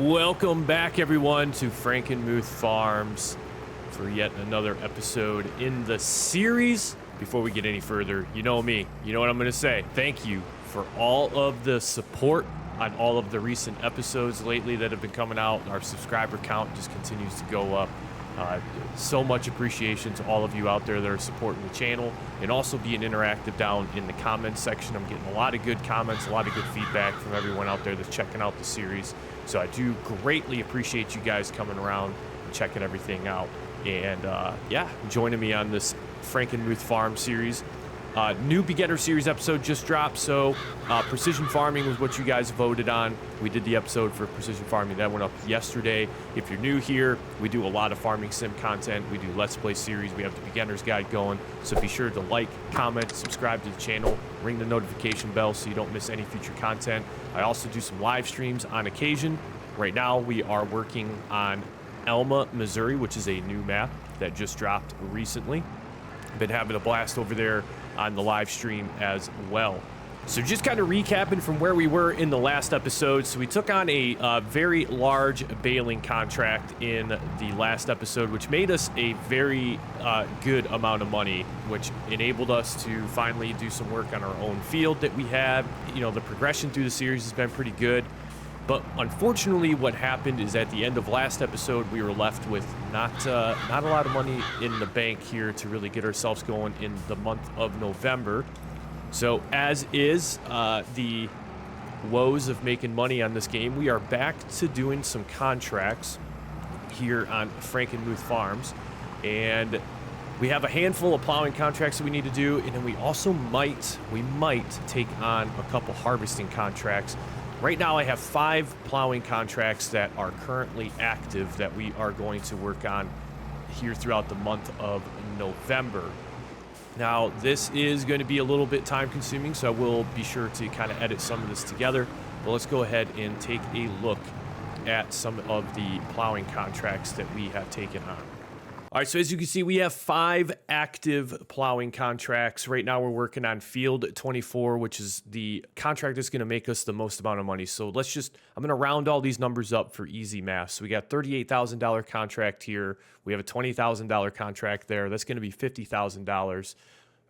Welcome back, everyone, to Frankenmuth Farms for yet another episode in the series. Before we get any further, you know me, you know what I'm going to say. Thank you for all of the support on all of the recent episodes lately that have been coming out. Our subscriber count just continues to go up. So much appreciation to all of you out there that are supporting the channel and also being interactive down in the comments section. I'm getting a lot of good comments, a lot of good feedback from everyone out there that's checking out the series. So I do greatly appreciate you guys coming around and checking everything out. And yeah, joining me on this Frankenmuth Farm series. New beginner series episode just dropped, so precision farming was what you guys voted on. We did the episode for precision farming that went up yesterday. If you're new here, we do a lot of farming sim content. We do let's play series. We have the beginner's guide going, so be sure to like, comment, subscribe to the channel, ring the notification bell so you don't miss any future content. I also do some live streams on occasion. Right now we are working on Elma, Missouri, which is a new map that just dropped recently. Been having a blast over there on the live stream as well. So just kind of recapping from where we were in the last episode. So we took on a very large baling contract in the last episode, which made us a very good amount of money, which enabled us to finally do some work on our own field that we had. You know, the progression through the series has been pretty good. But unfortunately, what happened is at the end of last episode, we were left with not a lot of money in the bank here to really get ourselves going in the month of November. So as is the woes of making money on this game, we are back to doing some contracts here on Frankenmuth Farms. And we have a handful of plowing contracts that we need to do. And then we also might take on a couple harvesting contracts. Right now I have 5 plowing contracts that are currently active that we are going to work on here throughout the month of November. Now this is going to be a little bit time consuming, so I will be sure to kind of edit some of this together. But let's go ahead and take a look at some of the plowing contracts that we have taken on. All right, so as you can see, we have 5 active plowing contracts. Right now we're working on Field 24, which is the contract that's going to make us the most amount of money. So I'm going to round all these numbers up for easy math. So we got $38,000 contract here. We have a $20,000 contract there. That's going to be $50,000.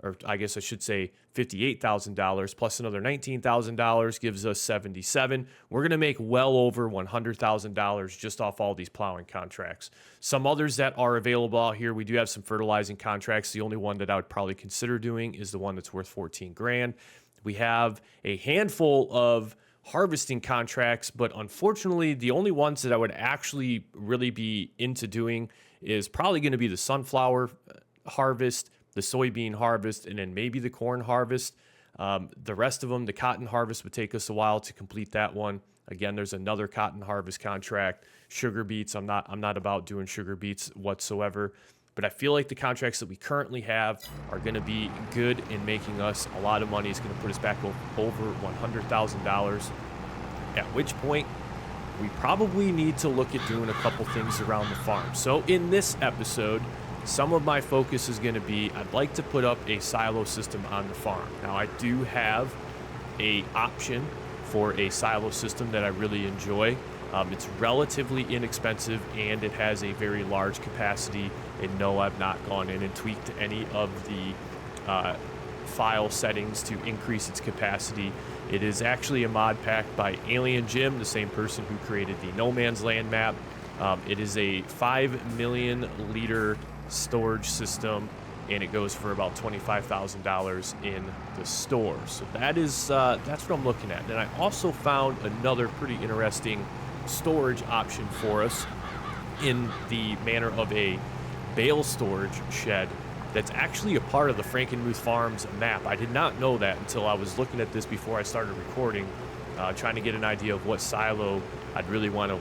Or I guess I should say $58,000 plus another $19,000 gives us $77,000. We're going to make well over $100,000 just off all these plowing contracts. Some others that are available out here, we do have some fertilizing contracts. The only one that I would probably consider doing is the one that's worth $14,000. We have a handful of harvesting contracts, but unfortunately, the only ones that I would actually really be into doing is probably going to be the sunflower harvest, the soybean harvest, and then maybe the corn harvest. The rest of them, the cotton harvest would take us a while to complete that one. Again, there's another cotton harvest contract. Sugar beets, I'm not about doing sugar beets whatsoever. But I feel like the contracts that we currently have are going to be good in making us a lot of money. It's going to put us back over $100,000. At which point, we probably need to look at doing a couple things around the farm. So in this episode, some of my focus is going to be, I'd like to put up a silo system on the farm. Now, I do have an option for a silo system that I really enjoy. It's relatively inexpensive, and it has a very large capacity. And no, I've not gone in and tweaked any of the file settings to increase its capacity. It is actually a mod pack by Alien Jim, the same person who created the No Man's Land map. It is a 5 million liter storage system, and it goes for about $25,000 in the store. So that's what I'm looking at. And I also found another pretty interesting storage option for us in the manner of a bale storage shed that's actually a part of the Frankenmuth Farms map. I did not know that until I was looking at this before I started recording, trying to get an idea of what silo I'd really want to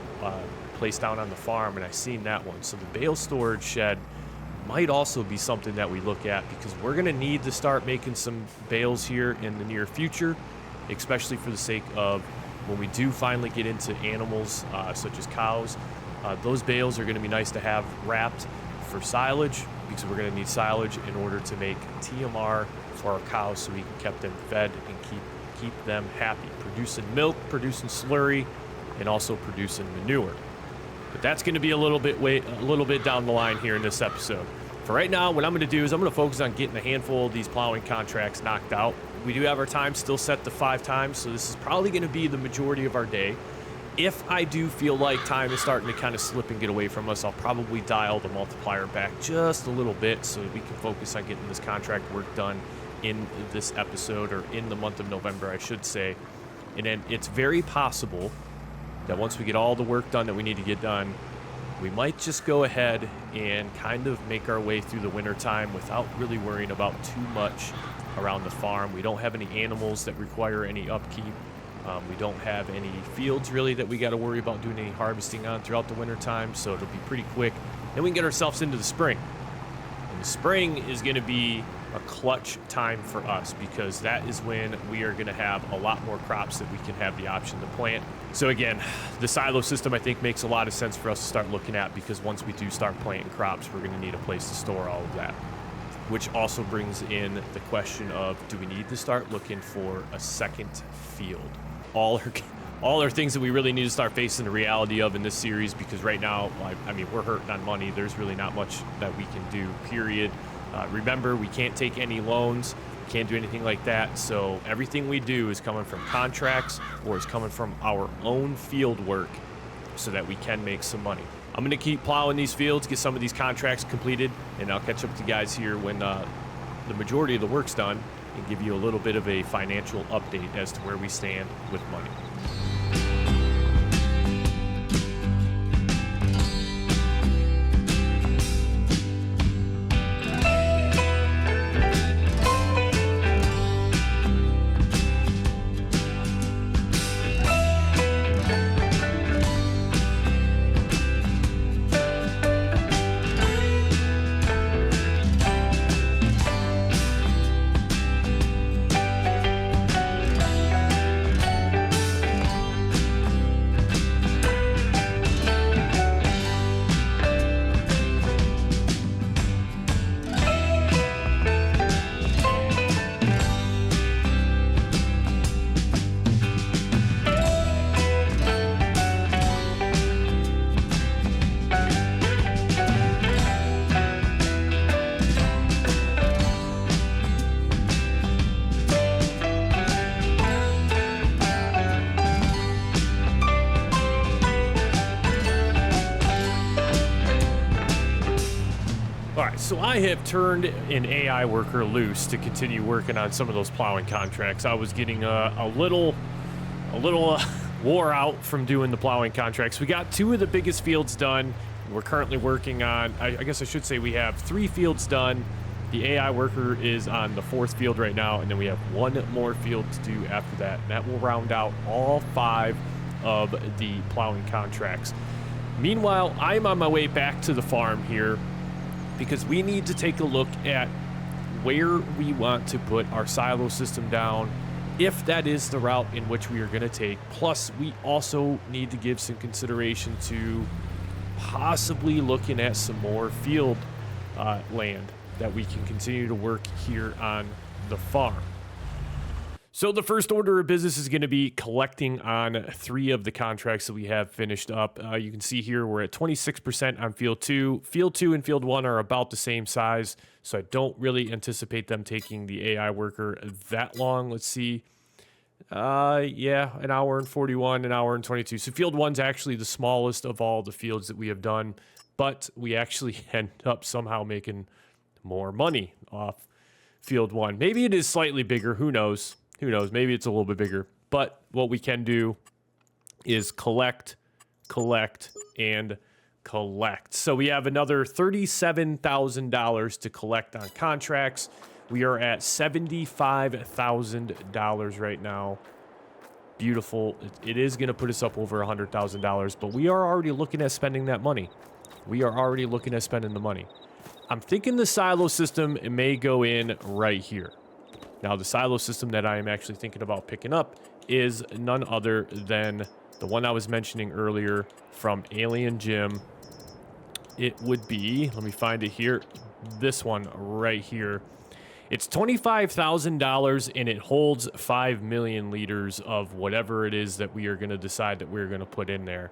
place down on the farm, and I seen that one. So the bale storage shed might also be something that we look at, because we're going to need to start making some bales here in the near future, especially for the sake of when we do finally get into animals such as cows. Those bales are going to be nice to have wrapped for silage, because we're going to need silage in order to make TMR for our cows, so we can keep them fed and keep them happy, producing milk, producing slurry, and also producing manure. But that's going to be a little bit down the line here in this episode. For right now, what I'm going to do is I'm going to focus on getting a handful of these plowing contracts knocked out. We do have our time still set to 5 times, so this is probably going to be the majority of our day. If I do feel like time is starting to kind of slip and get away from us, I'll probably dial the multiplier back just a little bit so that we can focus on getting this contract work done in this episode, or in the month of November, I should say. And then it's very possible that once we get all the work done that we need to get done, we might just go ahead and kind of make our way through the winter time without really worrying about too much around the farm. We don't have any animals that require any upkeep. We don't have any fields really that we got to worry about doing any harvesting on throughout the winter time, so it'll be pretty quick. Then we can get ourselves into the spring. And the spring is going to be a clutch time for us, because that is when we are going to have a lot more crops that we can have the option to plant. So again, the silo system I think makes a lot of sense for us to start looking at, because once we do start planting crops, we're going to need a place to store all of that. Which also brings in the question of, do we need to start looking for a second field? All are things that we really need to start facing the reality of in this series, because right now, I mean, we're hurting on money. There's really not much that we can do, period. Remember, we can't take any loans, can't do anything like that, so everything we do is coming from contracts or is coming from our own field work so that we can make some money. I'm going to keep plowing these fields, get some of these contracts completed, and I'll catch up with you guys here when the majority of the work's done, and give you a little bit of a financial update as to where we stand with money. So I have turned an AI worker loose to continue working on some of those plowing contracts. I was getting a little wore out from doing the plowing contracts. We got 2 of the biggest fields done. We're currently working on, I guess I should say we have 3 fields done. The AI worker is on the 4th field right now, and then we have 1 more field to do after that. And that will round out all 5 of the plowing contracts. Meanwhile, I'm on my way back to the farm here, because we need to take a look at where we want to put our silo system down, if that is the route in which we are going to take. Plus, we also need to give some consideration to possibly looking at some more field land that we can continue to work here on the farm. So the first order of business is going to be collecting on 3 of the contracts that we have finished up. You can see here we're at 26% on Field 2. Field 2 and Field 1 are about the same size, so I don't really anticipate them taking the AI worker that long. Let's see. Yeah, an hour and 41, an hour and 22. So Field 1's actually the smallest of all the fields that we have done, but we actually end up somehow making more money off Field 1. Maybe it is slightly bigger. Who knows? Who knows? Maybe it's a little bit bigger. But what we can do is collect, and collect. So we have another $37,000 to collect on contracts. We are at $75,000 right now. Beautiful. It is going to put us up over $100,000, but we are already looking at spending that money. We are already looking at spending the money. I'm thinking the silo system may go in right here. Now, the silo system that I am actually thinking about picking up is none other than the one I was mentioning earlier from Alien Jim. It would be, let me find it here, this one right here. It's $25,000 and it holds 5 million liters of whatever it is that we are going to decide that we're going to put in there.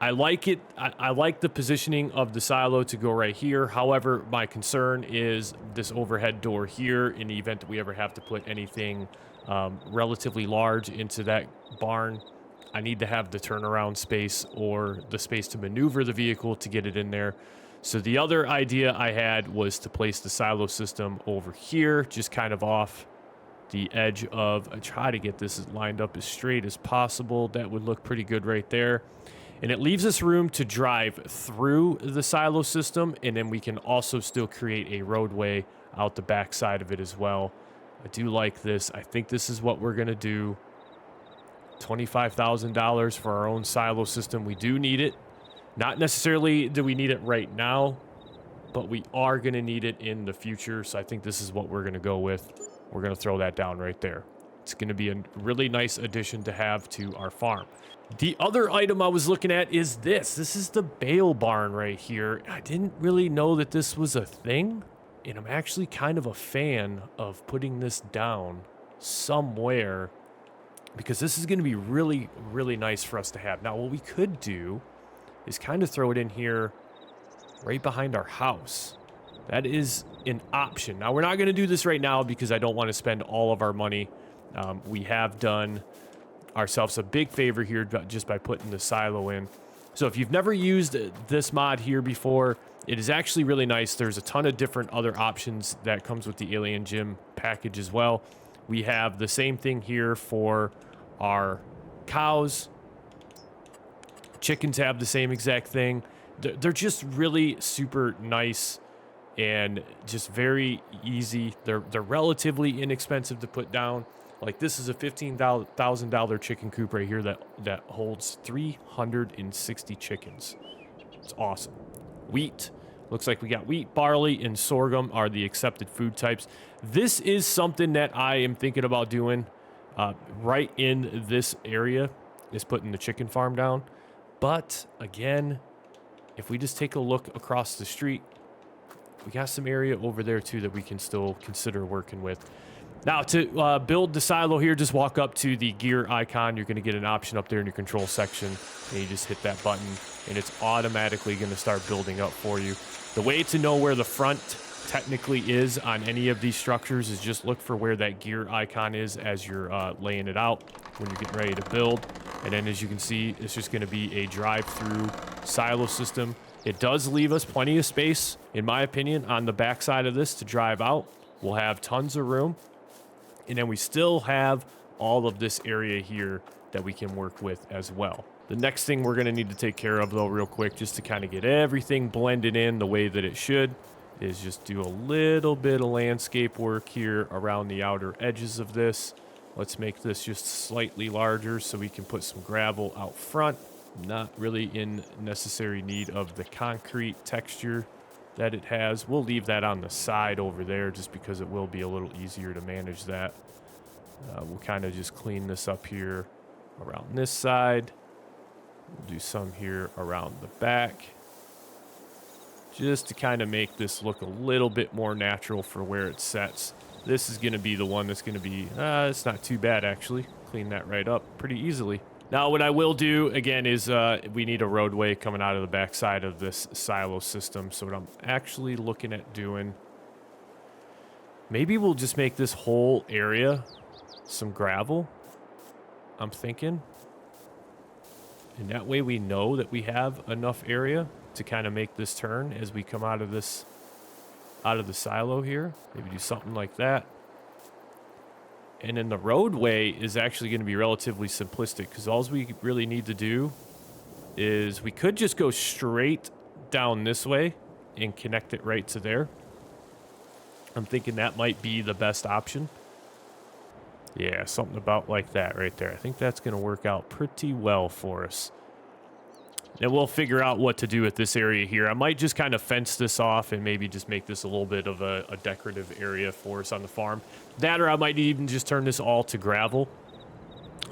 I like it. I like the positioning of the silo to go right here. However, my concern is this overhead door here in the event that we ever have to put anything relatively large into that barn. I need to have the turnaround space or the space to maneuver the vehicle to get it in there. So the other idea I had was to place the silo system over here, just kind of off the edge of, I try to get this lined up as straight as possible. That would look pretty good right there. And it leaves us room to drive through the silo system, and then we can also still create a roadway out the back side of it as well. I do like this. I think this is what we're going to do. $25,000 for our own silo system. We do need it. Not necessarily do we need it right now, but we are going to need it in the future. So I think this is what we're going to go with. We're going to throw that down right there. It's going to be a really nice addition to have to our farm. The other item I was looking at is this. This is the bale barn right here. I didn't really know that this was a thing, and I'm actually kind of a fan of putting this down somewhere because this is going to be really, really nice for us to have. Now, what we could do is kind of throw it in here right behind our house. That is an option. Now, we're not going to do this right now because I don't want to spend all of our money. We have done ourselves a big favor here just by putting the silo in. So if you've never used this mod here before, it is actually really nice. There's a ton of different other options that comes with the Alien Gym package as well. We have the same thing here for our cows. Chickens have the same exact thing. They're just really super nice and just very easy. They're relatively inexpensive to put down. Like this is a $15,000 chicken coop right here that holds 360 chickens. It's awesome. Wheat. Looks like we got wheat, barley, and sorghum are the accepted food types. This is something that I am thinking about doing right in this area, is putting the chicken farm down. But again, if we just take a look across the street, we got some area over there too that we can still consider working with. Now, to build the silo here, just walk up to the gear icon. You're going to get an option up there in your control section, and you just hit that button, and it's automatically going to start building up for you. The way to know where the front technically is on any of these structures is just look for where that gear icon is as you're laying it out when you're getting ready to build. And then as you can see, it's just going to be a drive-through silo system. It does leave us plenty of space, in my opinion, on the back side of this to drive out. We'll have tons of room. And then we still have all of this area here that we can work with as well. The next thing we're going to need to take care of, though, real quick, just to kind of get everything blended in the way that it should, is just do a little bit of landscape work here around the outer edges of this. Let's make this just slightly larger so we can put some gravel out front. Not really in necessary need of the concrete texture that it has. We'll leave that on the side over there just because it will be a little easier to manage that. We'll kind of just clean this up here around this side. We'll do some here around the back, just to kind of make this look a little bit more natural for where it sets. This is going to be the one that's going to be, it's not too bad actually. Clean that right up pretty easily. Now, what I will do, again, is we need a roadway coming out of the backside of this silo system. So what I'm actually looking at doing, maybe we'll just make this whole area some gravel, I'm thinking. And that way we know that we have enough area to kind of make this turn as we come out of the silo here. Maybe do something like that. And then the roadway is actually going to be relatively simplistic because all we really need to do is we could just go straight down this way and connect it right to there. I'm thinking that might be the best option. Yeah, something about like that right there. I think that's going to work out pretty well for us. And we'll figure out what to do with this area here. I might just kind of fence this off and maybe just make this a little bit of a decorative area for us on the farm. That, or I might even just turn this all to gravel.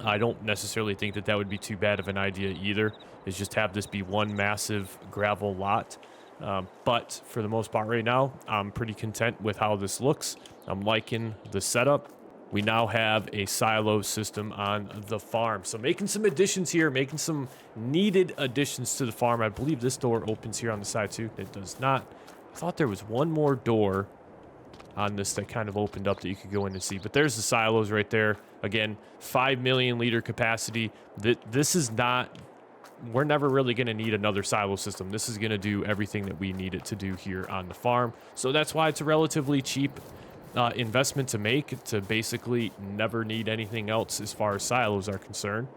I don't necessarily think that that would be too bad of an idea either, is just have this be one massive gravel lot. But for the most part right now, I'm pretty content with how this looks. I'm liking the setup. We now have a silo system on the farm. So making some additions here, making some needed additions to the farm. I believe this door opens here on the side too. It does not. I thought there was one more door on this that kind of opened up that you could go in and see. But there's the silos right there. Again, 5 million liter capacity. This is not, we're never really going to need another silo system. This is going to do everything that we need it to do here on the farm. So that's why it's a relatively cheap investment to make, to basically never need anything else as far as silos are concerned.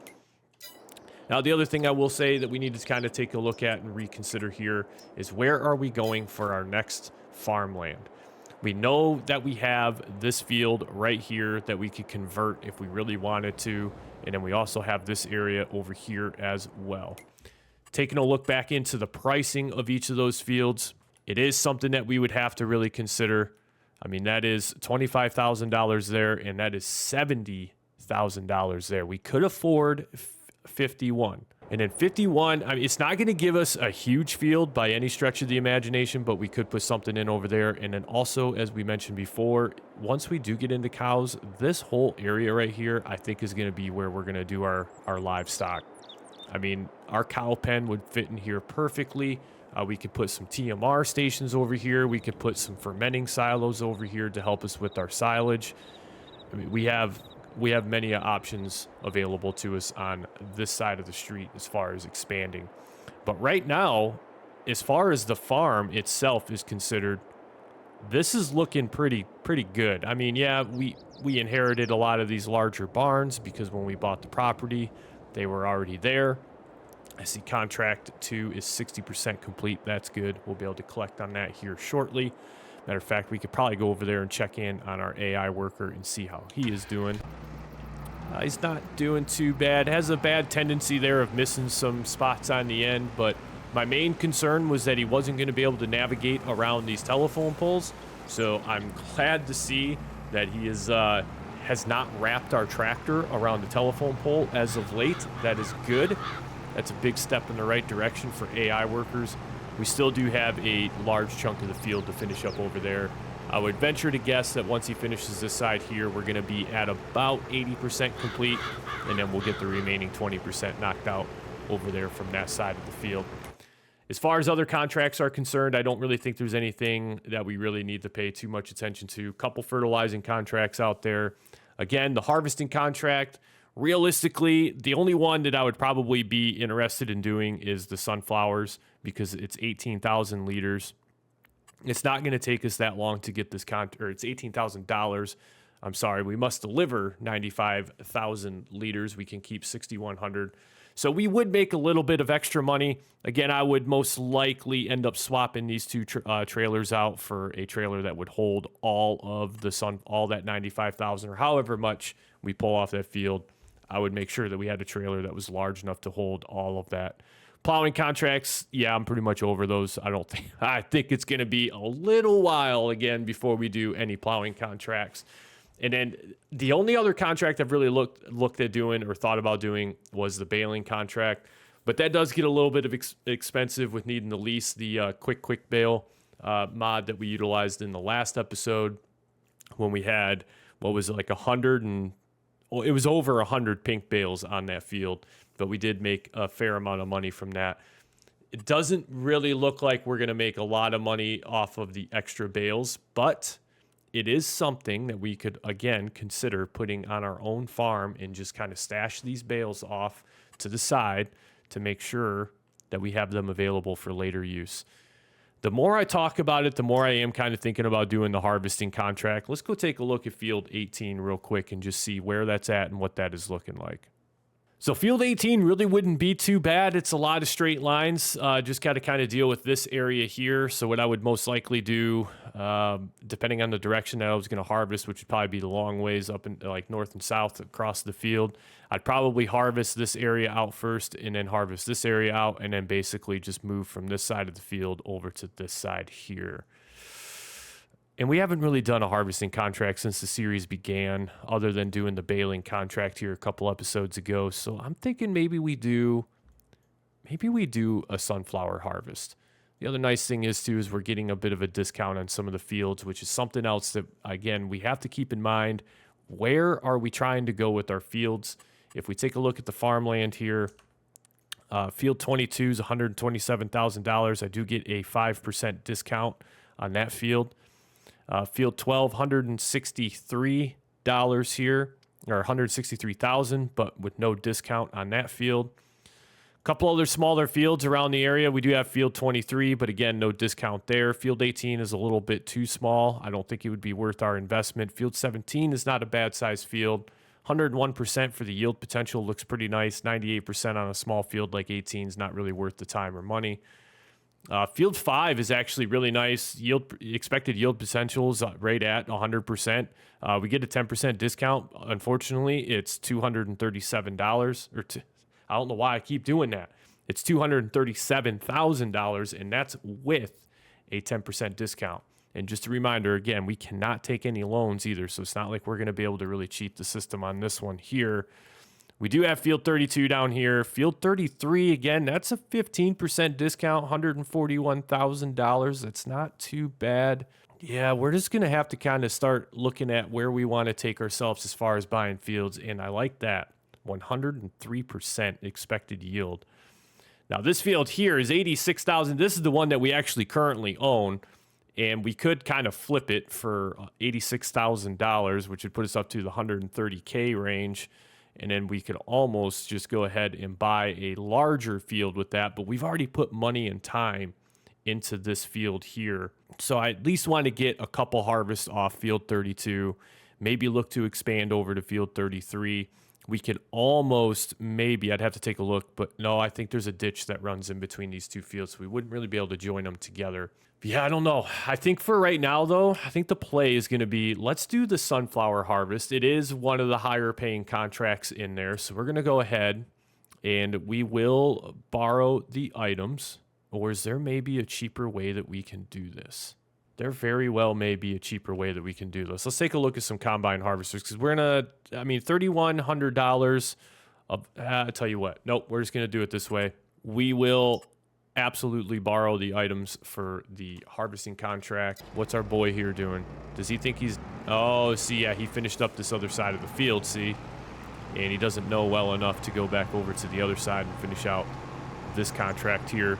Now, the other thing I will say that we need to kind of take a look at and reconsider here is, where are we going for our next farmland? We know that we have this field right here that we could convert if we really wanted to. And then we also have this area over here as well. Taking a look back into the pricing of each of those fields, it is something that we would have to really consider. I mean, that is $25,000 there, and that is $70,000 there. We could afford 51. And then 51, I mean, it's not going to give us a huge field by any stretch of the imagination, but we could put something in over there. And then also, as we mentioned before, once we do get into cows, this whole area right here, I think, is going to be where we're going to do our livestock. I mean, our cow pen would fit in here perfectly. We could put some TMR stations over here. We could put some fermenting silos over here to help us with our silage. I mean, we have many options available to us on this side of the street as far as expanding. But right now, as far as the farm itself is considered, this is looking pretty good. I mean, yeah, we inherited a lot of these larger barns because when we bought the property, they were already there. I see contract 2 is 60% complete. That's good. We'll be able to collect on that here shortly. Matter of fact, we could probably go over there and check in on our AI worker and see how he is doing. He's not doing too bad. Has a bad tendency there of missing some spots on the end, but my main concern was that he wasn't going to be able to navigate around these telephone poles. So I'm glad to see that he is has not wrapped our tractor around the telephone pole as of late. That is good. That's a big step in the right direction for AI workers. We still do have a large chunk of the field to finish up over there. I would venture to guess that once he finishes this side here, we're going to be at about 80% complete, and then we'll get the remaining 20% knocked out over there from that side of the field. As far as other contracts are concerned, I don't really think there's anything that we really need to pay too much attention to. Couple fertilizing contracts out there. Again, the harvesting contract, realistically, the only one that I would probably be interested in doing is the sunflowers, because it's 18,000 liters. It's not going to take us that long to get this or it's $18,000. I'm sorry, we must deliver 95,000 liters. We can keep 6,100. So we would make a little bit of extra money. Again, I would most likely end up swapping these two trailers out for a trailer that would hold all of the all that 95,000, or however much we pull off that field. I would make sure that we had a trailer that was large enough to hold all of that. Plowing contracts, yeah, I'm pretty much over those. I think it's going to be a little while again before we do any plowing contracts. And then the only other contract I've really looked at doing or thought about doing was the baling contract. But that does get a little bit of expensive with needing to lease the quick bale mod that we utilized in the last episode when we had, what was it, like 100 and, well, it was over 100 pink bales on that field. But we did make a fair amount of money from that. It doesn't really look like we're going to make a lot of money off of the extra bales, but it is something that we could, again, consider putting on our own farm and just kind of stash these bales off to the side to make sure that we have them available for later use. The more I talk about it, the more I am kind of thinking about doing the harvesting contract. Let's go take a look at field 18 real quick and just see where that's at and what that is looking like. So field 18 really wouldn't be too bad. It's a lot of straight lines. Just got to kind of deal with this area here. So what I would most likely do, depending on the direction that I was going to harvest, which would probably be the long ways up in like north and south across the field, I'd probably harvest this area out first and then harvest this area out and then basically just move from this side of the field over to this side here. And we haven't really done a harvesting contract since the series began, other than doing the baling contract here a couple episodes ago. So I'm thinking maybe we do a sunflower harvest. The other nice thing is too is we're getting a bit of a discount on some of the fields, which is something else that, again, we have to keep in mind. Where are we trying to go with our fields? If we take a look at the farmland here, field 22 is $127,000. I do get a 5% discount on that field. Field 12, $163 here, or 163,000, but with no discount on that field. Couple other smaller fields around the area. We do have field 23, but again, no discount there. Field 18 is a little bit too small. I don't think it would be worth our investment. Field 17 is not a bad size field. 101% for the yield potential looks pretty nice. 98% on a small field like 18 is not really worth the time or money. Field 5 is actually really nice. Expected yield potential is right at 100%. We get a 10% discount. Unfortunately, it's $237 I don't know why I keep doing that. It's $237,000, and that's with a 10% discount. And just a reminder, again, we cannot take any loans either, so it's not like we're going to be able to really cheat the system on this one here. We do have field 32 down here. Field 33, again, that's a 15% discount, $141,000. That's not too bad. Yeah, we're just going to have to kind of start looking at where we want to take ourselves as far as buying fields, and I like that. 103% expected yield. Now this field here is 86,000. This is the one that we actually currently own, and we could kind of flip it for $86,000, which would put us up to the 130K range, and then we could almost just go ahead and buy a larger field with that, but we've already put money and time into this field here. So I at least want to get a couple harvests off field 32, maybe look to expand over to field 33. We could almost, maybe, I'd have to take a look, but no, I think there's a ditch that runs in between these two fields, so we wouldn't really be able to join them together. But yeah, I don't know. I think for right now, though, I think the play is going to be, let's do the sunflower harvest. It is one of the higher paying contracts in there, so we're going to go ahead and we will borrow the items, or is there maybe a cheaper way that we can do this? There very well may be a cheaper way that we can do this. Let's take a look at some combine harvesters, because we're going to, $3,100 of, I tell you what, nope, we're just going to do it this way. We will absolutely borrow the items for the harvesting contract. What's our boy here doing? Does he think he's, oh, see, yeah, he finished up this other side of the field, see? And he doesn't know well enough to go back over to the other side and finish out this contract here.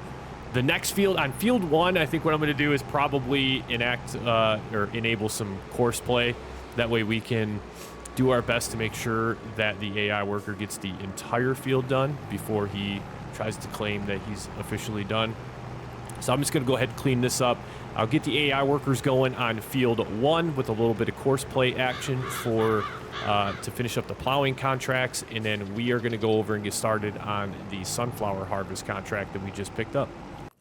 The next field, on field 1, I think what I'm going to do is probably enable some course play. That way we can do our best to make sure that the AI worker gets the entire field done before he tries to claim that he's officially done. So I'm just going to go ahead and clean this up. I'll get the AI workers going on field 1 with a little bit of course play action for to finish up the plowing contracts, and then we are going to go over and get started on the sunflower harvest contract that we just picked up.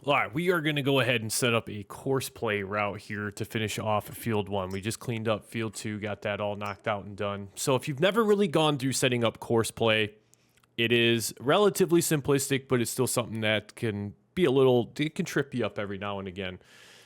All right, we are going to go ahead and set up a course play route here to finish off field 1. We just cleaned up field 2, got that all knocked out and done. So if you've never really gone through setting up course play, it is relatively simplistic, but it's still something that can be it can trip you up every now and again.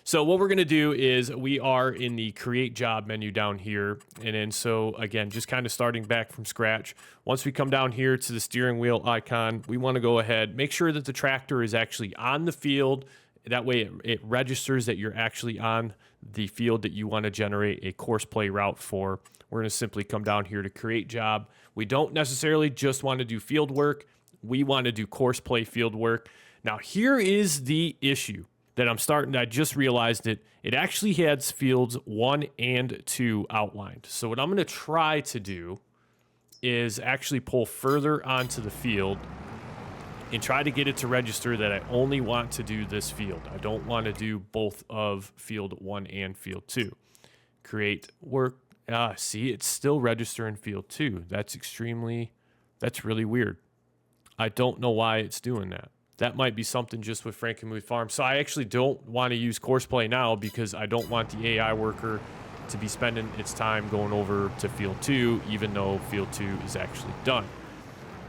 So what we're going to do is we are in the create job menu down here. And then so again, just kind of starting back from scratch. Once we come down here to the steering wheel icon, we want to go ahead, make sure that the tractor is actually on the field. That way it registers that you're actually on the field that you want to generate a course play route for. We're going to simply come down here to create job. We don't necessarily just want to do field work. We want to do course play field work. Now here is the issue that I just realized it actually has fields 1 and 2 outlined. So what I'm going to try to do is actually pull further onto the field and try to get it to register that I only want to do this field. I don't want to do both of field 1 and field 2. Create work. See, it's still registering field 2. That's really weird. I don't know why it's doing that. That might be something just with Frankenmuth Farm. So I actually don't want to use course play now because I don't want the AI worker to be spending its time going over to field 2, even though field 2 is actually done.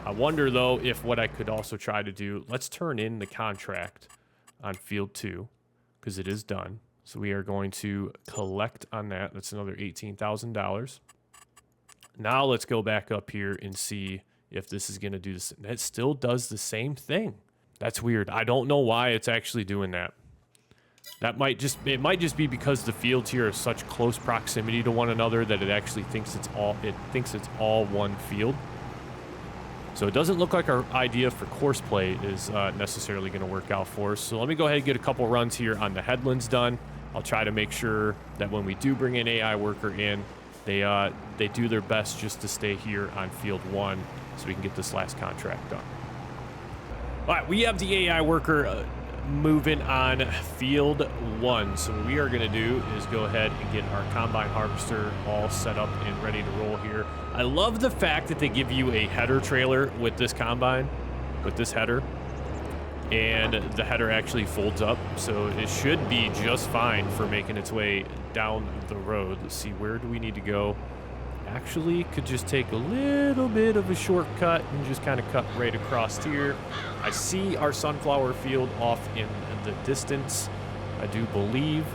I wonder though if what I could also try to do, let's turn in the contract on field 2 because it is done. So we are going to collect on that. That's another $18,000. Now let's go back up here and see if this is going to do this. It still does the same thing. That's weird. I don't know why it's actually doing that. That might just be because the fields here are such close proximity to one another that it actually thinks it's all one field. So it doesn't look like our idea for course play is necessarily going to work out for us. So let me go ahead and get a couple runs here on the headlands done. I'll try to make sure that when we do bring an AI worker in, they do their best just to stay here on field 1 so we can get this last contract done. All right, we have the AI worker moving on field 1. So what we are going to do is go ahead and get our combine harvester all set up and ready to roll here. I love the fact that they give you a header trailer with this combine, with this header, and the header actually folds up, so it should be just fine for making its way down the road. Let's see, where do we need to go? Actually, could just take a little bit of a shortcut and just kind of cut right across here. I see our sunflower field off in the distance, I do believe.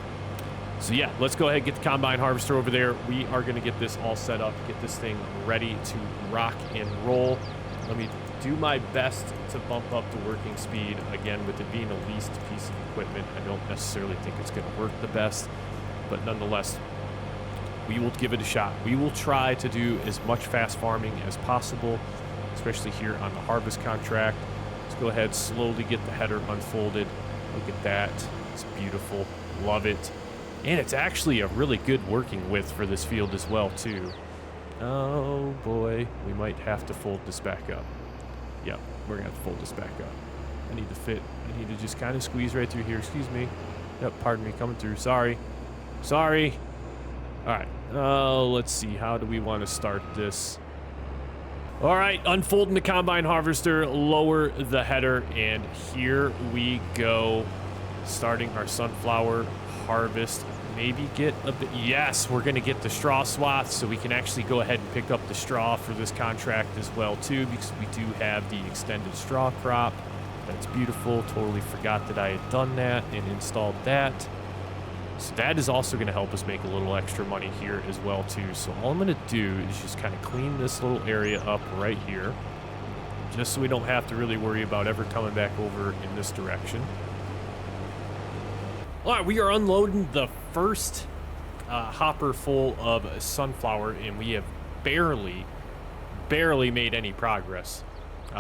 So yeah, let's go ahead and get the combine harvester over there. We are going to get this all set up, get this thing ready to rock and roll. Let me do my best to bump up the working speed. Again, with it being a leased piece of equipment, I don't necessarily think it's going to work the best, but nonetheless, we will give it a shot. We will try to do as much fast farming as possible, especially here on the harvest contract. Let's go ahead, slowly get the header unfolded. Look at that. It's beautiful. Love it. And it's actually a really good working width for this field as well, too. Oh, boy. We might have to fold this back up. Yep, we're going to have to fold this back up. I need to fit. I need to just kind of squeeze right through here. Excuse me. Yep, pardon me, coming through. Sorry. Sorry. All right, let's see. How do we want to start this? All right, unfolding the combine harvester, lower the header, and here we go. Starting our sunflower harvest. Maybe get a bit. Yes, we're going to get the straw swath, so we can actually go ahead and pick up the straw for this contract as well, too, because we do have the extended straw crop. That's beautiful. Totally forgot that I had done that and installed that. So that is also going to help us make a little extra money here as well, too. So all I'm going to do is just kind of clean this little area up right here, just so we don't have to really worry about ever coming back over in this direction. All right, we are unloading the first hopper full of sunflower, and we have barely made any progress.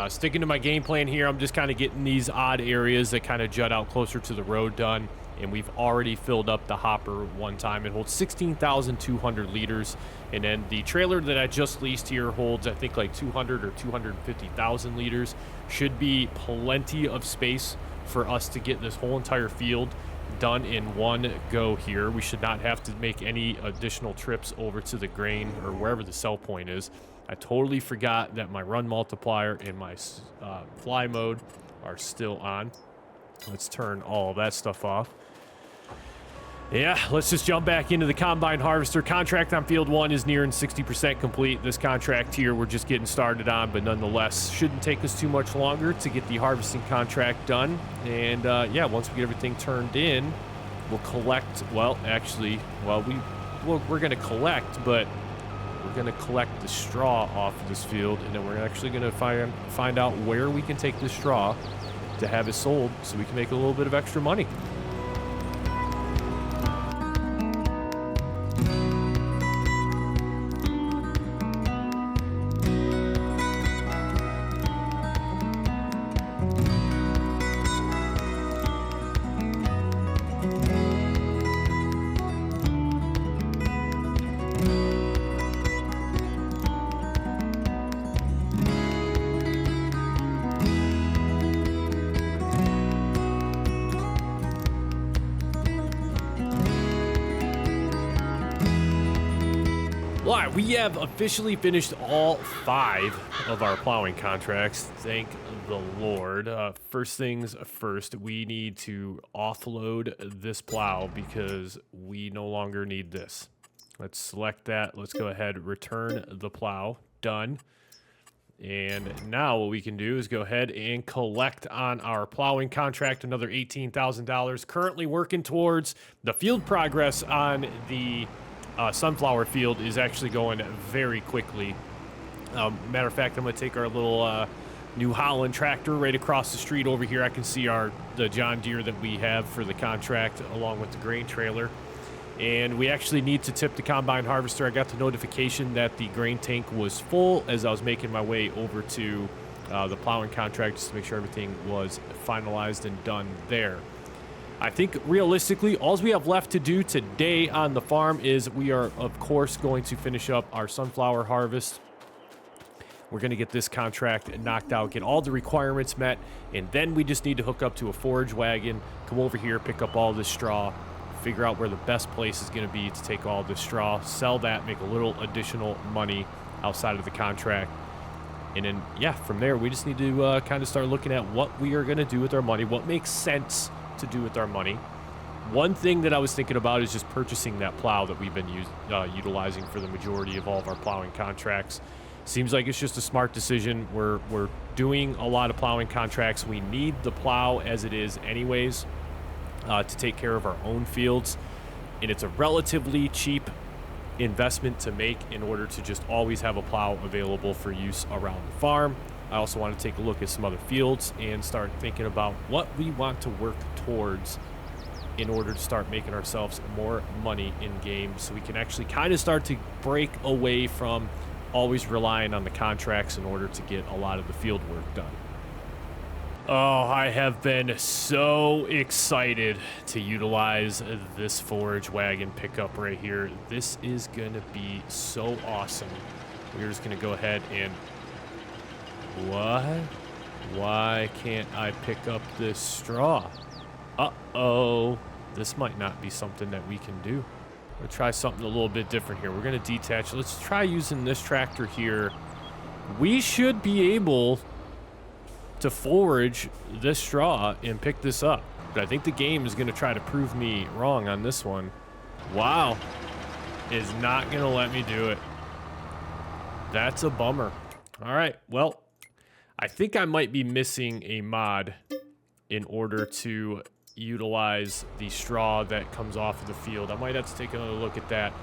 Sticking to my game plan here, I'm just kind of getting these odd areas that kind of jut out closer to the road done. And we've already filled up the hopper one time. It holds 16,200 liters. And then the trailer that I just leased here holds, I think, like 200 or 250,000 liters. Should be plenty of space for us to get this whole entire field done in one go here. We should not have to make any additional trips over to the grain or wherever the sell point is. I totally forgot that my run multiplier and my fly mode are still on. Let's turn all of that stuff off. Yeah, let's just jump back into the combine harvester. Contract on field 1 is nearing 60% complete. This contract here we're just getting started on, but nonetheless shouldn't take us too much longer to get the harvesting contract done. And yeah, once we get everything turned in, we'll collect. Well, actually, we're going to collect, but we're going to collect the straw off of this field, and then we're actually going to find out where we can take this straw to have it sold so we can make a little bit of extra money. All right, we have officially finished all 5 of our plowing contracts. Thank the Lord. First things first, we need to offload this plow because we no longer need this. Let's select that. Let's go ahead, return the plow. Done. And now what we can do is go ahead and collect on our plowing contract another $18,000. Currently working towards the field progress on the sunflower field is actually going very quickly. Matter of fact, I'm going to take our little New Holland tractor right across the street over here. I can see the John Deere that we have for the contract along with the grain trailer. And we actually need to tip the combine harvester. I got the notification that the grain tank was full as I was making my way over to the plowing contract just to make sure everything was finalized and done there. I think realistically, all we have left to do today on the farm is we are, of course, going to finish up our sunflower harvest. We're going to get this contract knocked out, get all the requirements met, and then we just need to hook up to a forage wagon, come over here, pick up all this straw, figure out where the best place is going to be to take all this straw, sell that, make a little additional money outside of the contract. And then, yeah, from there, we just need to kind of start looking at what we are going to do with our money, what makes sense to do with our money. One thing that I was thinking about is just purchasing that plow that we've been utilizing for the majority of all of our plowing contracts. Seems like it's just a smart decision. We're doing a lot of plowing contracts. We need the plow as it is anyways to take care of our own fields. And it's a relatively cheap investment to make in order to just always have a plow available for use around the farm. I also want to take a look at some other fields and start thinking about what we want to work towards in order to start making ourselves more money in game so we can actually kind of start to break away from always relying on the contracts in order to get a lot of the field work done. Oh, I have been so excited to utilize this forage wagon pickup right here. This is going to be so awesome. We're just going to go ahead and... What? Why can't I pick up this straw? Uh-oh. This might not be something that we can do. We'll try something a little bit different here. We're going to detach. Let's try using this tractor here. We should be able to forage this straw and pick this up. But I think the game is going to try to prove me wrong on this one. Wow. Is not going to let me do it. That's a bummer. All right. Well, I think I might be missing a mod in order to utilize the straw that comes off of the field. I might have to take another look at that.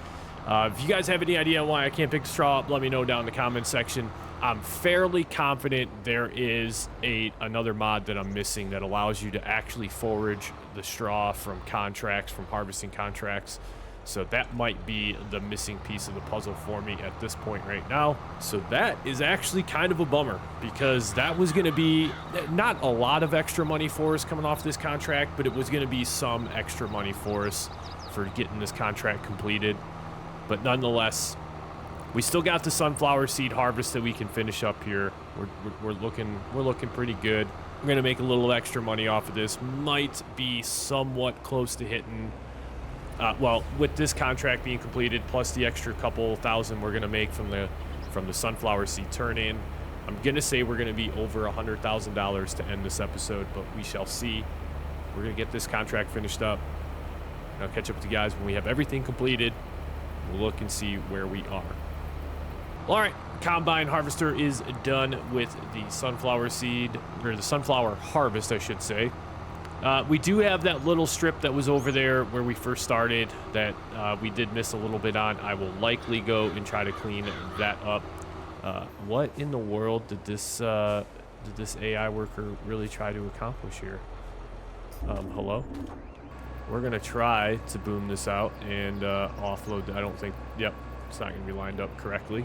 If you guys have any idea why I can't pick the straw up, let me know down in the comment section. I'm fairly confident there is another mod that I'm missing that allows you to actually forage the straw from contracts, from harvesting contracts. So that might be the missing piece of the puzzle for me at this point right now. So that is actually kind of a bummer because that was going to be not a lot of extra money for us coming off this contract, but it was going to be some extra money for us for getting this contract completed. But nonetheless, we still got the sunflower seed harvest that we can finish up here. We're looking pretty good. We're going to make a little extra money off of this. Might be somewhat close to hitting... well, with this contract being completed, plus the extra couple thousand we're going to make from the sunflower seed turn-in, I'm going to say we're going to be over $100,000 to end this episode, but we shall see. We're going to get this contract finished up. I'll catch up with you guys when we have everything completed. We'll look and see where we are. All right, combine harvester is done with the sunflower seed, or the sunflower harvest, I should say. We do have that little strip that was over there where we first started that we did miss a little bit on. I will likely go and try to clean that up. What in the world did this AI worker really try to accomplish here? Hello? We're going to try to boom this out and offload. I don't think... Yep, it's not going to be lined up correctly.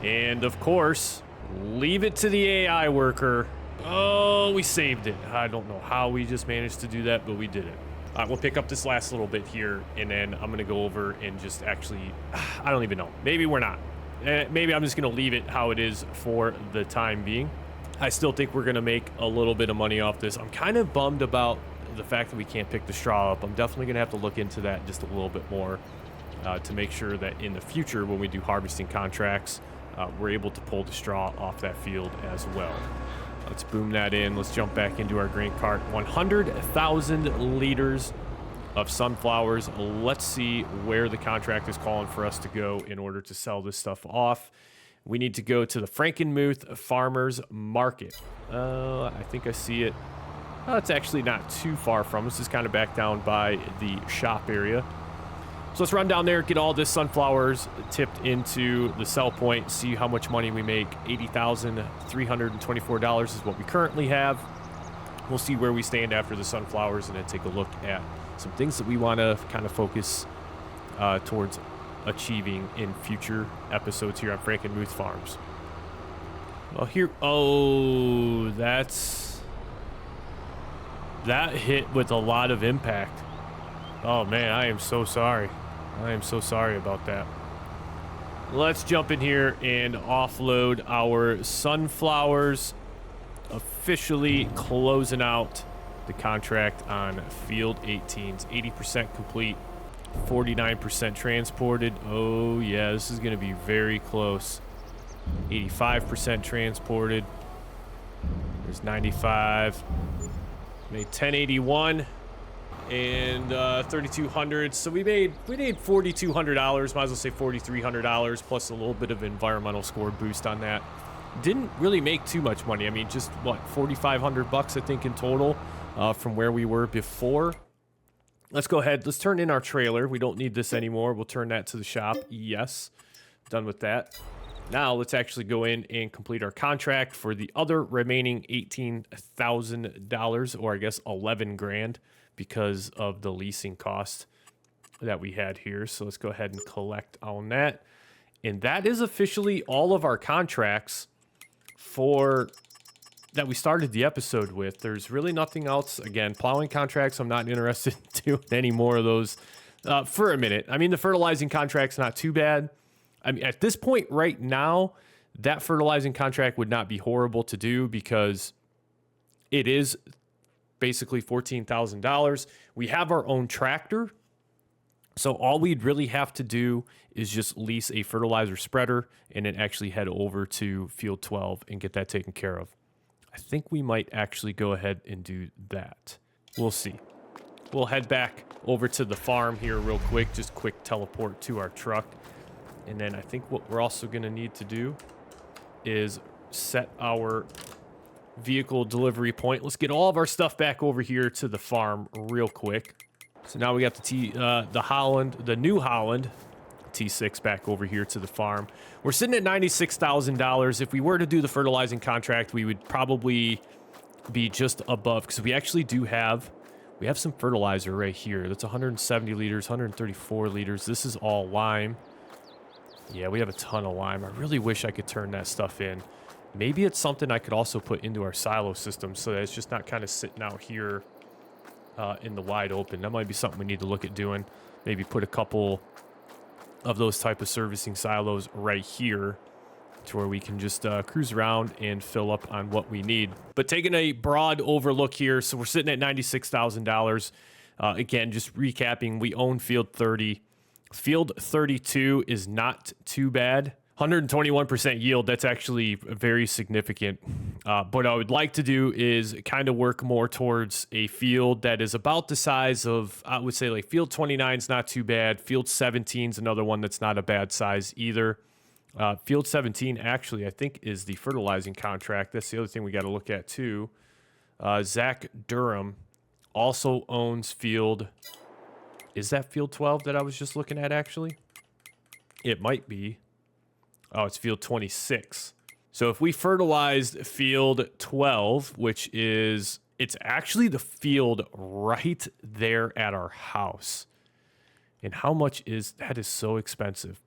And, of course, leave it to the AI worker. Oh, we saved it. I don't know how we just managed to do that, but we did it. All right, we'll pick up this last little bit here, and then I'm going to go over and just actually... I don't even know. Maybe we're not. Maybe I'm just going to leave it how it is for the time being. I still think we're going to make a little bit of money off this. I'm kind of bummed about the fact that we can't pick the straw up. I'm definitely going to have to look into that just a little bit more to make sure that in the future when we do harvesting contracts, we're able to pull the straw off that field as well. Let's boom that in. Let's jump back into our grain cart. 100,000 liters of sunflowers. Let's see where the contract is calling for us to go in order to sell this stuff off. We need to go to the Frankenmuth Farmers Market. I think I see it. It's actually not too far from us. It's kind of back down by the shop area. So let's run down there, get all this sunflowers tipped into the sell point, see how much money we make. $80,324 is what we currently have. We'll see where we stand after the sunflowers and then take a look at some things that we want to kind of focus towards achieving in future episodes here on Frankenmuth Farms. Well, that hit with a lot of impact. Oh man, I am so sorry. I am so sorry about that. Let's jump in here and offload our sunflowers, officially closing out the contract on field 18s. 80% complete, 49% transported. Oh yeah, this is going to be very close. 85% transported. There's 95. Made 1081 and 3,200. So we made $4,200. Might as well say $4,300 plus a little bit of environmental score boost on that. Didn't really make too much money. I mean, just what, 4,500 bucks I think in total from where we were before. Let's go ahead. Let's turn in our trailer. We don't need this anymore. We'll turn that to the shop. Yes, done with that. Now let's actually go in and complete our contract for the other remaining $18,000, or I guess 11 grand, because of the leasing cost that we had here. So let's go ahead and collect on that. And that is officially all of our contracts for that we started the episode with. There's really nothing else. Again, plowing contracts, I'm not interested in doing any more of those for a minute. I mean, the fertilizing contract's not too bad. I mean, at this point right now, that fertilizing contract would not be horrible to do because it is basically $14,000. We have our own tractor. So all we'd really have to do is just lease a fertilizer spreader and then actually head over to field 12 and get that taken care of. I think we might actually go ahead and do that. We'll see. We'll head back over to the farm here real quick, just quick teleport to our truck. And then I think what we're also going to need to do is set our vehicle delivery point. Let's get all of our stuff back over here to the farm real quick. So now we got the New Holland T6 back over here to the farm. We're sitting at $96,000. If we were to do the fertilizing contract, we would probably be just above, because we actually do have some fertilizer right here. That's 170 liters, 134 liters. This is all lime. Yeah, we have a ton of lime. I really wish I could turn that stuff in. Maybe it's something I could also put into our silo system so that it's just not kind of sitting out here in the wide open. That might be something we need to look at doing. Maybe put a couple of those type of servicing silos right here to where we can just cruise around and fill up on what we need. But taking a broad overlook here, so we're sitting at $96,000. Again, just recapping, we own field 30. Field 32 is not too bad. 121% yield, that's actually very significant. What I would like to do is kind of work more towards a field that is about the size of, I would say like field 29 is not too bad. Field 17 is another one that's not a bad size either. Field 17 actually, I think, is the fertilizing contract. That's the other thing we got to look at too. Zach Durham also owns field. Is that field 12 that I was just looking at actually? It might be. Oh, it's field 26. So if we fertilized field 12, which is, it's actually the field right there at our house. And how much is, that is so expensive.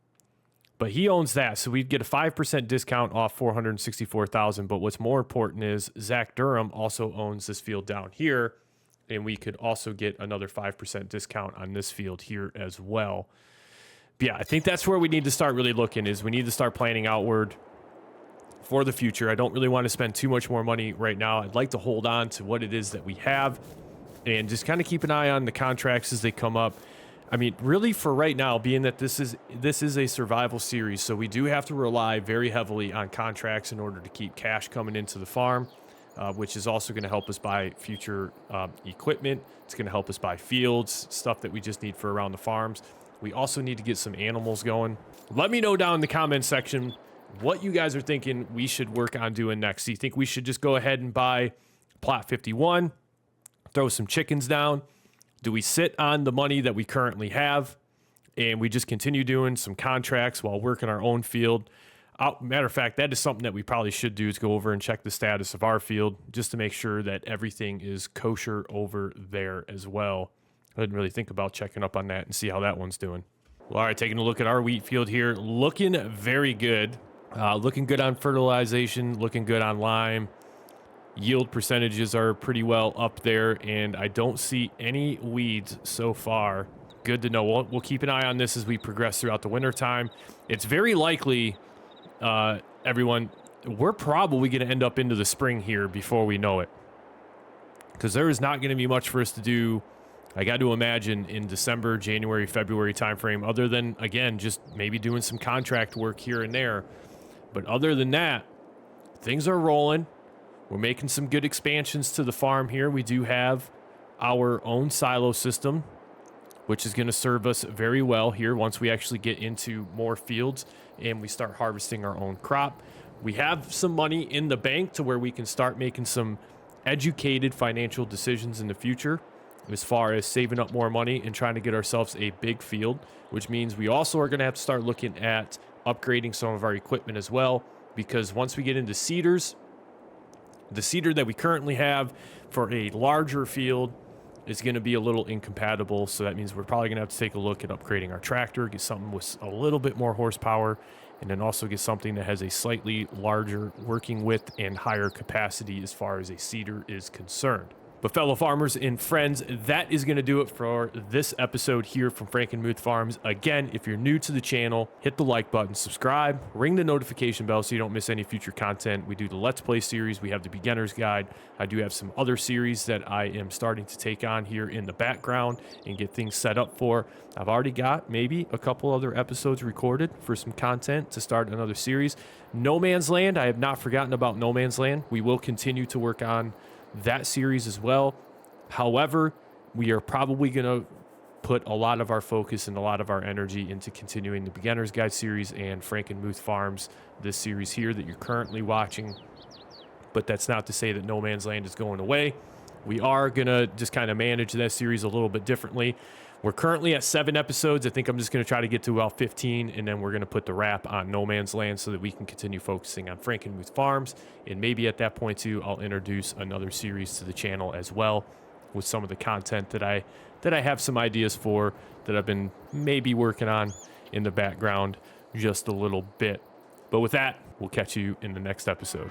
But he owns that, so we'd get a 5% discount off $464,000. But what's more important is Zach Durham also owns this field down here, and we could also get another 5% discount on this field here as well. But yeah, I think that's where we need to start really looking, is we need to start planning outward for the future. I don't really want to spend too much more money right now. I'd like to hold on to what it is that we have and just kind of keep an eye on the contracts as they come up. I mean, really for right now, being that this is a survival series, so we do have to rely very heavily on contracts in order to keep cash coming into the farm, which is also going to help us buy future equipment. It's going to help us buy fields, stuff that we just need for around the farms. We also need to get some animals going. Let me know down in the comment section what you guys are thinking we should work on doing next. Do you think we should just go ahead and buy plot 51, throw some chickens down? Do we sit on the money that we currently have and we just continue doing some contracts while working our own field. Matter of fact, that is something that we probably should do, is go over and check the status of our field just to make sure that everything is kosher over there as well. I didn't really think about checking up on that and see how that one's doing. Well, all right, taking a look at our wheat field here. Looking very good. Looking good on fertilization, looking good on lime. Yield percentages are pretty well up there, and I don't see any weeds so far. Good to know. We'll keep an eye on this as we progress throughout the winter time. It's very likely, everyone, we're probably going to end up into the spring here before we know it, because there is not going to be much for us to do, I got to imagine, in December, January, February timeframe, other than, again, just maybe doing some contract work here and there. But other than that, things are rolling. We're making some good expansions to the farm here. We do have our own silo system, which is going to serve us very well here once we actually get into more fields and we start harvesting our own crop. We have some money in the bank to where we can start making some educated financial decisions in the future as far as saving up more money and trying to get ourselves a big field, which means we also are going to have to start looking at upgrading some of our equipment as well, because once we get into seeders, the seeder that we currently have for a larger field is going to be a little incompatible. So that means we're probably going to have to take a look at upgrading our tractor, get something with a little bit more horsepower, and then also get something that has a slightly larger working width and higher capacity as far as a seeder is concerned. But fellow farmers and friends, that is going to do it for this episode here from Frankenmuth Farms. Again, if you're new to the channel, hit the like button, subscribe, ring the notification bell so you don't miss any future content. We do the Let's Play series. We have the Beginner's Guide. I do have some other series that I am starting to take on here in the background and get things set up for. I've already got maybe a couple other episodes recorded for some content to start another series. No Man's Land, I have not forgotten about No Man's Land. We will continue to work on that series as well. However, we are probably going to put a lot of our focus and a lot of our energy into continuing the Beginner's Guide series and Frankenmuth Farms, this series here that you're currently watching. But that's not to say that No Man's Land is going away. We are going to just kind of manage that series a little bit differently. We're currently at 7 episodes. I think I'm just going to try to get to about 15, and then we're going to put the wrap on No Man's Land so that we can continue focusing on Frankenmuth Farms. And maybe at that point, too, I'll introduce another series to the channel as well with some of the content that I have some ideas for, that I've been maybe working on in the background just a little bit. But with that, we'll catch you in the next episode.